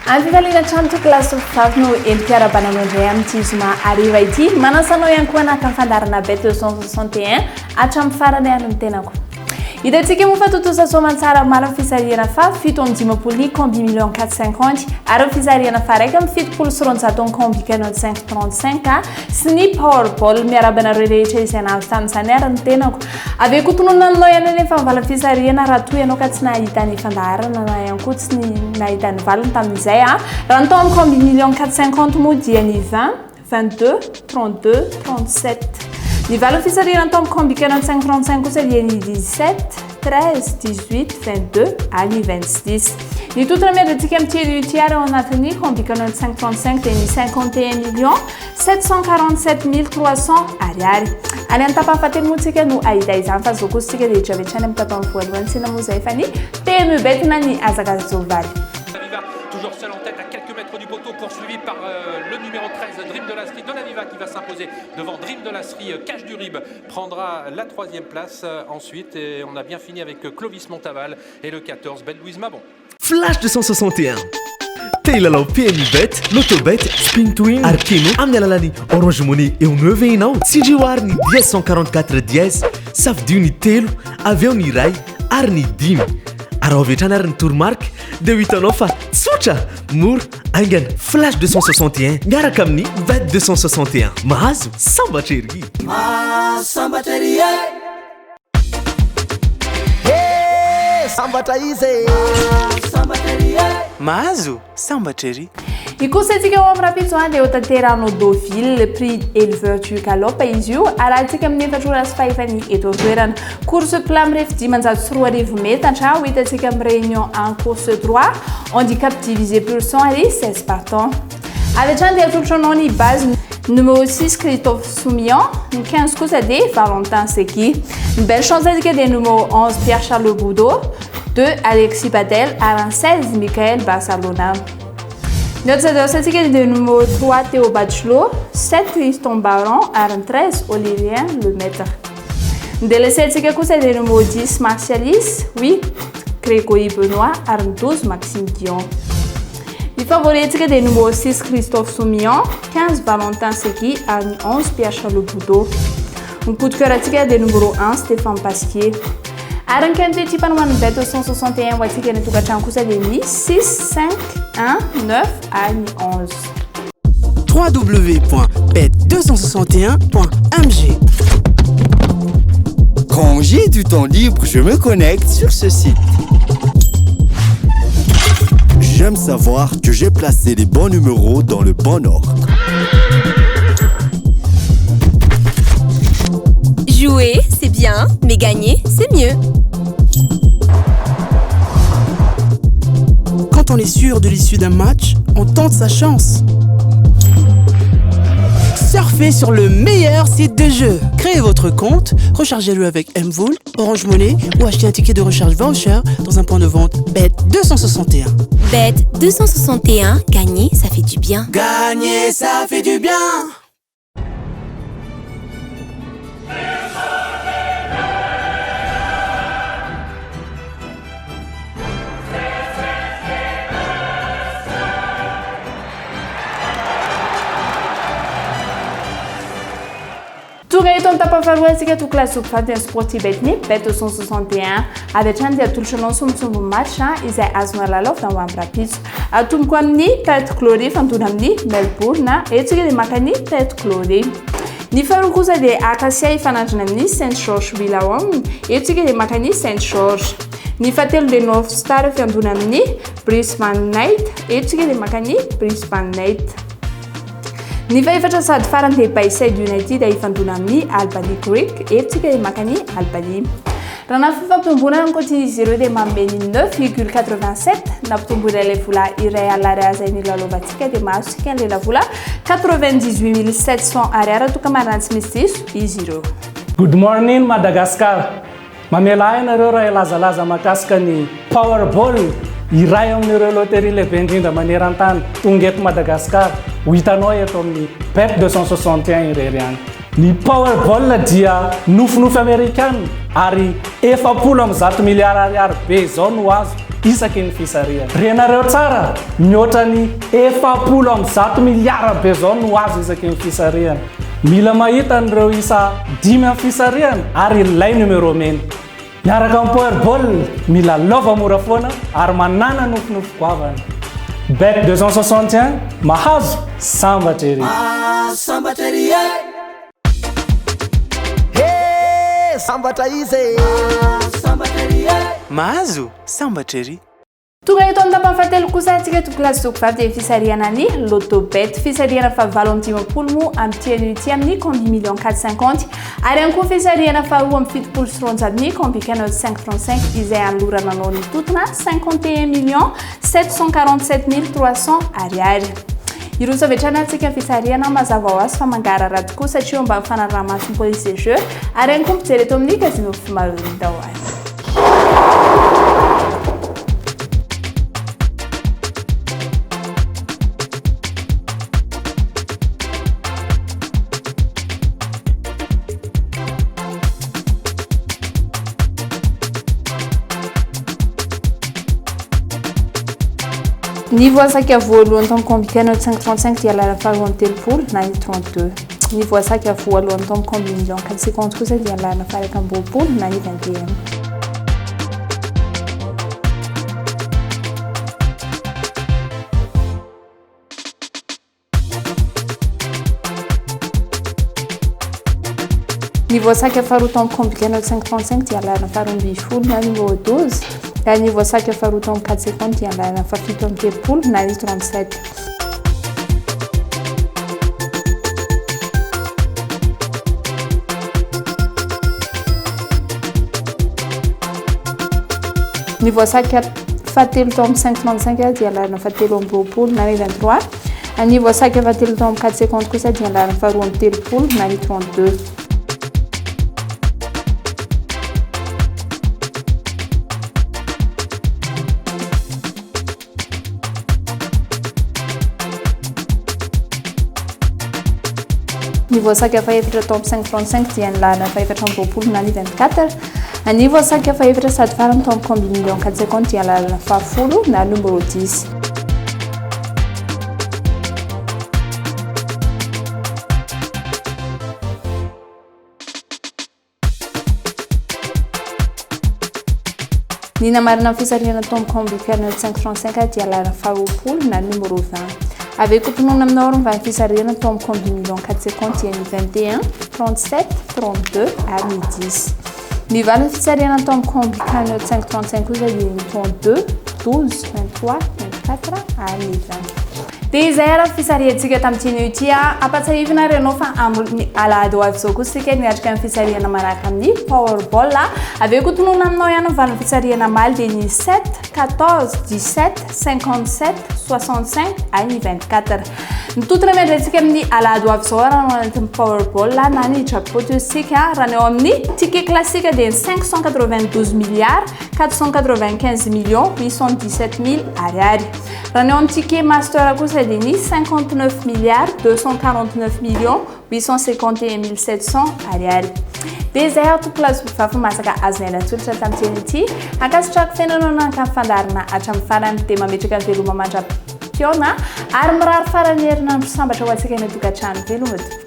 Antivalina trano classe fafno empiarabana mandray amin'ity zoma ariva ity manasanao ihany koa anaka fandarana bet 261 hatramin'ny farany ary ny tenako. Hitantsika moa totosa soamantsara mala fisarihana fa fito amin'ny dimapolo combi million 450 ary fisarihana fa raika amin'ny fitopolo sy roanjato combi canon 535 sy ny powerball miarabana rehetra izay nahazo tamin'izany ary ny tenako. Ave kotonona aminao ihany nefa vala fisarihana raha toy ianao ka tsy nahita ny fandaharana na ihany koa tsy nahita ny valiny tamin'izay raha natao amin'ny combi million 450 moa dia ny 20 22 32 37. Ny valiny fisarihana atao amin'ny combi canon 535 kosa dia ny 17 13 18 22 ary 26. Ny totra miadantsika amin'ny tiers ao anatin'ny combi canon 535 dia ny 51 millions 747 300 ariary. Any amin'ny tapany fahatelo moa tsika no ahita izany fa zao kosa tsika dia hitravetrany amin'ny tapany voalohany tsena moa zay fa ny PMU Bet na ny azakazovary. Toujours seul en tête à quelques mètres du poteau, poursuivi par le numéro 13, Dream de Lasserie de Naviva qui va s'imposer devant Dream de Lasserie. Cache du Rib prendra la 3e place ensuite et on a bien fini avec Clovis Montaval et le 14, Belle Louise Mabon. Flash 261. Teilalao PMU Bet, Lotobet, Spin Twin, Arkeno, amin'ny alalany Orange Money eo 9 ianao. Tsindrioary ny 1044 10, safidio ny telo, avy eo ny ray ary ny dimy. Araha avetrany ary ny toromark dia ho hitanao fa tsotra mora aingana Flash 261 miaraka amin'ny Bet 261 mahazo sambatra ery. Sambatra ery sambatra izy sambatra ery mahazo sambatra ery. Ikosantsika ao amin'ny rapitso dia ho tanteranao Deauville le prix éleveur du galope izy io arahantsika amin'ny 4 ora sy fahefany eto an-toerana. Course plat mirefy 540 metatra ho hitantsika amin'ny réunion en course droit handicap divisé plus 100 ary 16 partants. Avy hatrany dia atolotranao ny base numéro 6 Christophe Soumian, ny 15 kosa dia Valentin Seki. Ny belle chance antsika dia numéro 11 Pierre Charles Boudot, 2 Alexis Patel ary 16 Michael Barcelona. Notre adversaire de numéro 3 Théo Bachelot, 7 Tristan Baron, ary 13 Olivien Lemaître. Délaissé de numéro 10 Martialis, 8 Grégory Benoît, ary 12 Maxime Dion. Les favoris de numéro 6 Christophe Soumian, 15 Valentin Seki, ary 11 Pierre Charles Boudot. Un coup de cœur de numéro 1 Stéphane Pasquier. Ary ny quantité panomany bet 261 ho atsika ny tokantrano kosa dia ny 6 5 1 9 ary 11. www.bet261.mg. Quand j'ai du temps libre, je me connecte sur ce site. J'aime savoir que j'ai placé les bons numéros dans le bon ordre. Jouer, c'est bien, mais gagner, c'est mieux. Quand on est sûr de l'issue d'un match, on tente sa chance. Surfez sur le meilleur site de jeu. Créez votre compte, rechargez-le avec Mvool, Orange Money ou achetez un ticket de recharge voucher dans un point de vente Bet 261. Bet 261, gagner, ça fait du bien. Gagner, ça fait du bien. Tonga eto amin'ny tapany antsika to classe fady sportif betny bet 261 avy hatrany dia atolotranao sombitsombo match izay azona lalaofina ho amin'ny rapitso atomboko amin'ny tête chlorée fantona amin'ny Melbourne etsika dia maka ny tête chlorée. Ny faharoa kosa dia Acacia ifanandrina amin'ny Saint George Willawong etsika dia maka ny Saint George. Ny fahatelo dia North Star fiandona amin'ny Brisbane Knight etsika dia maka ny Brisbane Knight. Ny faefatra sady farany dia Bayside United ifandona amin'ny Albany Greek etsika dia maka ny Albany. Raha na fifampitombona ny continue 0 dia mameny 9,87 na pitombona ilay vola iray alary azay ny lalovantsika dia mahazosika an'ilay vola 98 700 ariary toka marantsy misy diso izy ireo. Good morning Madagascar. Mamela ianareo raha ilazalaza makasika ny Powerball iray amin'ireo loterie lehibe indrindra maneran-tany tonga eto Madagascar. Ho hitanao eto amin'ny Bet 261 irery any. Ny Powerball dia nofinofy Amerikana ary 700 miliara ariary be zao no azo isaky ny fisariana renareo tsara mihoatra ny 700 miliara be zao no azo isaky ny fisariana mila mahita nireo isa 5 amin'ny fisariana ary ilay numéro mena miaraka amin'ny powerball mila lova mora foana ary manana nofinofo goavana bet 261 mahazo sambatra ery sambatra ery sambatra izy sambatra ery mahazo sambatra ery tonga eto amin'ny tapany fahatelo kosa antsika tokolasy zokivavy dia fisariana ny lotobet fisariana fahavalo amin'ny dimampolo mo amin'ny tian'ity amin'ny combi million 450 ary ihany koa fisariana faharoa amin'ny fitopolo sy roanjato combi canal 535 izay anlorananao ny totona 51 million 747 300 ariary ireo savetrana antsika fisariana mazava ho azy fa mangarara tokoa satria mba mifanarahamasin'ny police de jeu ary ihany koa mijery eto amin'ny casino fimarorinda ho azy Ny voasaka voalohany tamin'ny combi canal 535 dia lala faharoa amin'ny telopolo na ny 32 ny voasaka voalohany tamin'ny combi million 450 kosa dia lala faraka amin'ny roapolo na ny 21 ny voasaka faharoa tamin'ny combi canal 535 dia lala faharoa amin'ny 20 na numéro 12 ary ny voasaka faharoa tamin'ny 450 dia lala fafito amin'ny telopolo na ny 37 ny voasaka fahatelo tamin'ny 535 dia lala fahatelo amin'ny roapolo na ny 23 ary ny voasaka fahatelo tamin'ny 450 kosa dia lala faharoa amin'ny telopolo na ny 32 ny voasaka fahaefatra tamin'ny 535 dia nilana fahaefatra amin'ny roapolo na ny 24 ny voasaka fahaefatra sady farany tamin'ny combi million 450 dia nilana fahafolo na numéro 10 ny namarina amin'ny fisariana tamin'ny combi canal 535 dia nilana faharoapolo na numéro 20 avec kotonona aminao ary mivany fisariana tamin'ny combi million 450 dia ny 21 37 32 ary ny 10 mivana fisariana tamin'ny combi canal 535 kosa dia ny 32 12 23 24 ary ny 20 dia izay ara fisariantsika tamin'ity ity ampatsahivina renao fa amin'ny alahady ho azy zao kosa sika niatrika amin'ny fisariana manaraka amin'ny powerball avec kotonona aminao ihany mivana fisariana maly dia ny 7 14 17 57 65 ary ny 24 mitotona miandratsika amin'ny alahady ho avy zao raha nao anatin'ny powerball na ny jackpot sika raha neo amin'ny ticket classique dia ny 592 milliards 495 millions 817 000 ariary raha neo amin'ny ticket master kosa dia ny 59 milliards 249 millions 851 700 ariary dia izay tokolasy vavy masaka azonay natsolatra tamin'ity ity akasitrako fiainanao nankamy fandarina hatramin'ny farany dia mametraka ny veloma mandra-piona ary mirary farany herinandro sambatra ho antsika eny tokantrano veloma